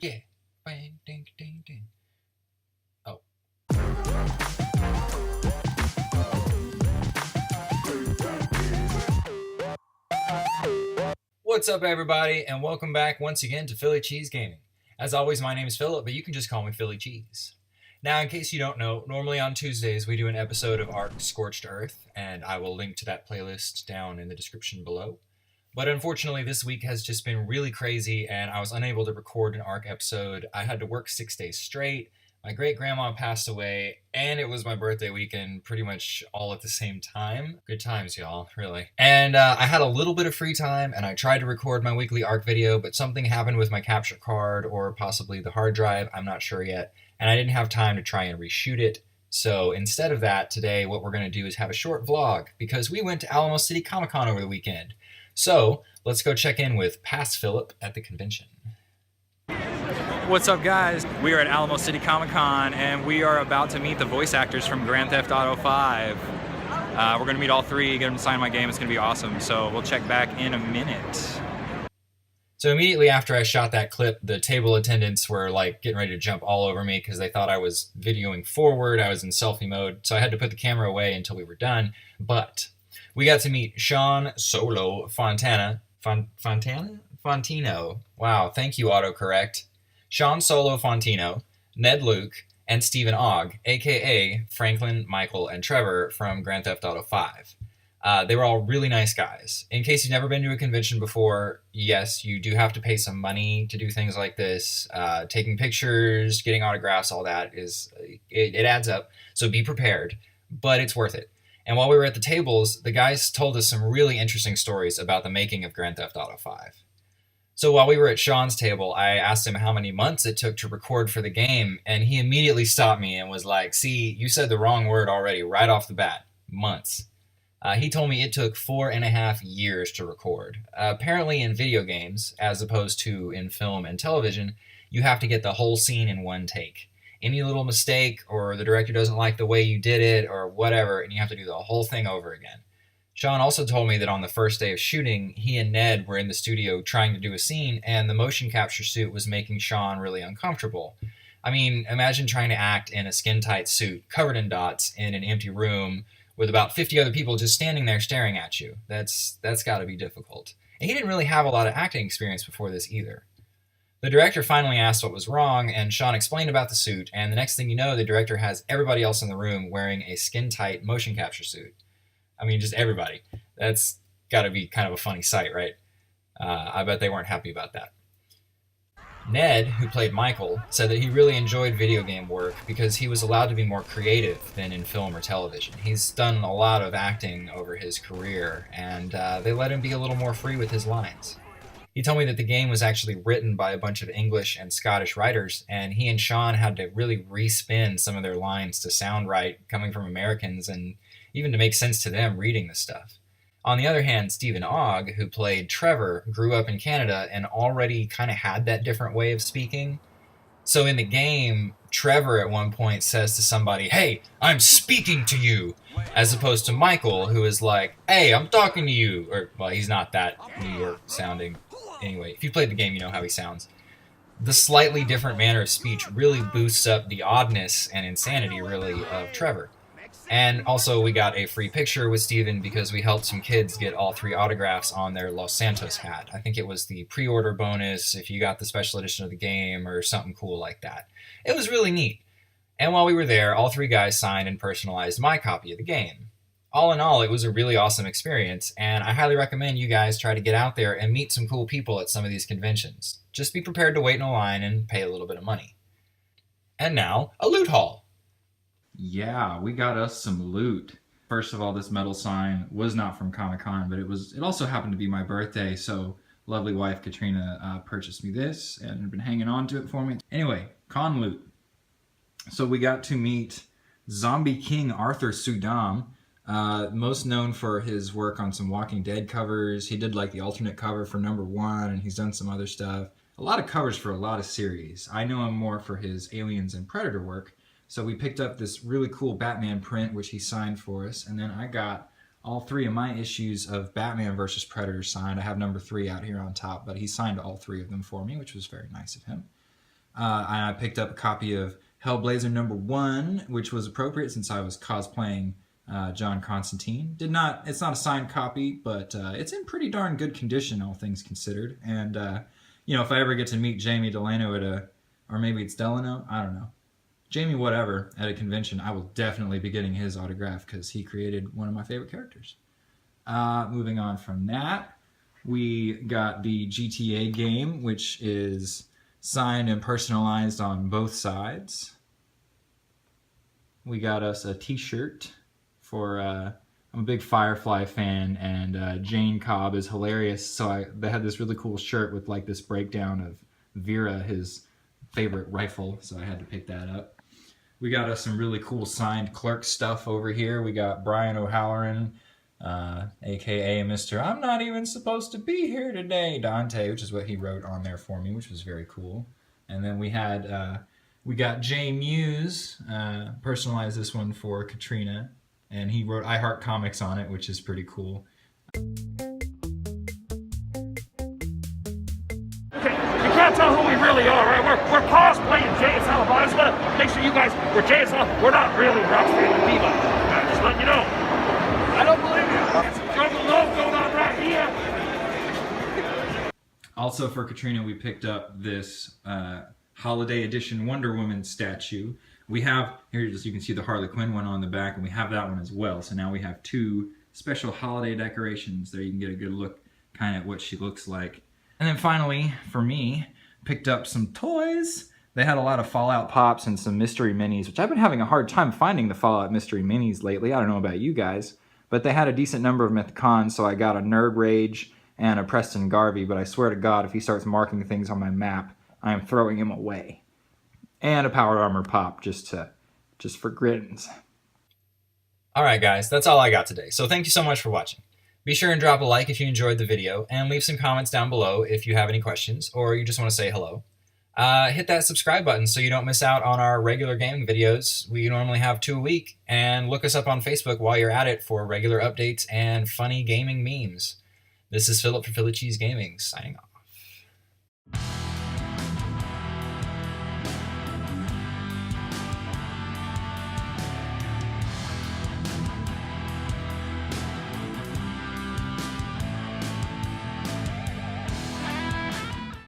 Yeah. Bang, ding, ding, ding. Oh. What's up, everybody, and welcome back once again to Philly Cheese Gaming. As always, my name is Philip, but you can just call me Philly Cheese. Now, in case you don't know, normally on Tuesdays we do an episode of Ark Scorched Earth, and I will link to that playlist down in the description below. But unfortunately, this week has just been really crazy, and I was unable to record an Ark episode. I had to work 6 days straight. My great-grandma passed away, and it was my birthday weekend pretty much all at the same time. Good times, y'all, really. And I had a little bit of free time, and I tried to record my weekly Ark video, but something happened with my capture card, or possibly the hard drive, I'm not sure yet, and I didn't have time to try and reshoot it. So instead of that, today what we're going to do is have a short vlog, because we went to Alamo City Comic Con over the weekend. So let's go check in with past Philip at the convention. What's up, guys? We are at Alamo City Comic Con and we are about to meet the voice actors from Grand Theft Auto 5. We're going to meet all three, get them to sign my game. It's going to be awesome. So we'll check back in a minute. So immediately after I shot that clip, the table attendants were like getting ready to jump all over me because they thought I was videoing forward. I was in selfie mode, so I had to put the camera away until we were done. But we got to meet Sean Solo Fontana. Fontino. Wow, thank you, autocorrect. Sean Solo Fontino, Ned Luke, and Stephen Ogg, aka Franklin, Michael, and Trevor from Grand Theft Auto 5. They were all really nice guys. In case you've never been to a convention before, yes, you do have to pay some money to do things like this. Taking pictures, getting autographs, all that it adds up. So be prepared, but it's worth it. And while we were at the tables, the guys told us some really interesting stories about the making of Grand Theft Auto 5. So while we were at Sean's table, I asked him how many months it took to record for the game, and he immediately stopped me and was like, "See, you said the wrong word already right off the bat. Months." He told me it took 4.5 years to record. Apparently in video games, as opposed to in film and television, you have to get the whole scene in one take. Any little mistake, or the director doesn't like the way you did it, or whatever, and you have to do the whole thing over again. Sean also told me that on the first day of shooting, he and Ned were in the studio trying to do a scene, and the motion capture suit was making Sean really uncomfortable. I mean, imagine trying to act in a skin-tight suit, covered in dots, in an empty room, with about 50 other people just standing there staring at you. That's got to be difficult. And he didn't really have a lot of acting experience before this either. The director finally asked what was wrong, and Sean explained about the suit, and the next thing you know, the director has everybody else in the room wearing a skin-tight motion capture suit. I mean, just everybody. That's got to be kind of a funny sight, right? I bet they weren't happy about that. Ned, who played Michael, said that he really enjoyed video game work because he was allowed to be more creative than in film or television. He's done a lot of acting over his career, and they let him be a little more free with his lines. He told me that the game was actually written by a bunch of English and Scottish writers, and he and Sean had to really respin some of their lines to sound right coming from Americans and even to make sense to them reading the stuff. On the other hand, Stephen Ogg, who played Trevor, grew up in Canada and already kind of had that different way of speaking. So in the game, Trevor at one point says to somebody, "Hey, I'm speaking to you," as opposed to Michael, who is like, "Hey, I'm talking to you." Or, well, he's not that New York sounding. Anyway, if you played the game, you know how he sounds. The slightly different manner of speech really boosts up the oddness and insanity, really, of Trevor. And also, we got a free picture with Steven because we helped some kids get all 3 autographs on their Los Santos hat. I think it was the pre-order bonus if you got the special edition of the game or something cool like that. It was really neat. And while we were there, all 3 guys signed and personalized my copy of the game. All in all, it was a really awesome experience, and I highly recommend you guys try to get out there and meet some cool people at some of these conventions. Just be prepared to wait in a line and pay a little bit of money. And now, a loot haul. Yeah, we got us some loot. First of all, this metal sign was not from Comic-Con, but it also happened to be my birthday, so lovely wife Katrina purchased me this and had been hanging on to it for me. Anyway, con loot. So we got to meet Zombie King Arthur Sudam, most known for his work on some Walking Dead covers. He did like the alternate cover for #1, and he's done some other stuff. A lot of covers for a lot of series. I know him more for his Aliens and Predator work. So we picked up this really cool Batman print, which he signed for us. And then I got all 3 of my issues of Batman vs. Predator signed. I have #3 out here on top, but he signed all 3 of them for me, which was very nice of him. And I picked up a copy of Hellblazer #1, which was appropriate since I was cosplaying John Constantine. It's not a signed copy, but it's in pretty darn good condition, all things considered. And if I ever get to meet Jamie Delano or maybe it's Delano, I don't know, Jamie whatever, at a convention, I will definitely be getting his autograph because he created one of my favorite characters. Moving on from that, we got the GTA game, which is signed and personalized on both sides. We got us a t-shirt for, I'm a big Firefly fan, and Jane Cobb is hilarious, so they had this really cool shirt with like this breakdown of Vera, his favorite rifle, so I had to pick that up. We got us some really cool signed Clerk stuff over here. We got Brian O'Halloran, aka Mr. I'm not even supposed to be here today, Dante, which is what he wrote on there for me, which was very cool. And then we got Jay Mewes, personalized this one for Katrina, and he wrote I Heart Comics on it, which is pretty cool. You can't tell who we really are, right? We're cosplaying JSL, but I just want to make sure you guys, we're JSL, we're not really Rocksteady and Diva. I'm just letting you know. I don't believe you. Jungle Love going on right here. Also for Katrina, we picked up this holiday edition Wonder Woman statue. We have, here just you can see the Harley Quinn one on the back, and we have that one as well. So now we have two special holiday decorations there. You can get a good look kind of at what she looks like. And then finally, for me, picked up some toys. They had a lot of Fallout Pops and some mystery minis, which I've been having a hard time finding the Fallout mystery minis lately. I don't know about you guys, but they had a decent number of them at the con, so I got a Nerd Rage and a Preston Garvey, but I swear to God, if he starts marking things on my map, I am throwing him away. And a Powered Armor Pop, just for grins. Alright guys, that's all I got today, so thank you so much for watching. Be sure and drop a like if you enjoyed the video, and leave some comments down below if you have any questions, or you just want to say hello. Hit that subscribe button so you don't miss out on our regular gaming videos. We normally have 2 a week, and look us up on Facebook while you're at it for regular updates and funny gaming memes. This is Philip for Philly Cheese Gaming, signing off.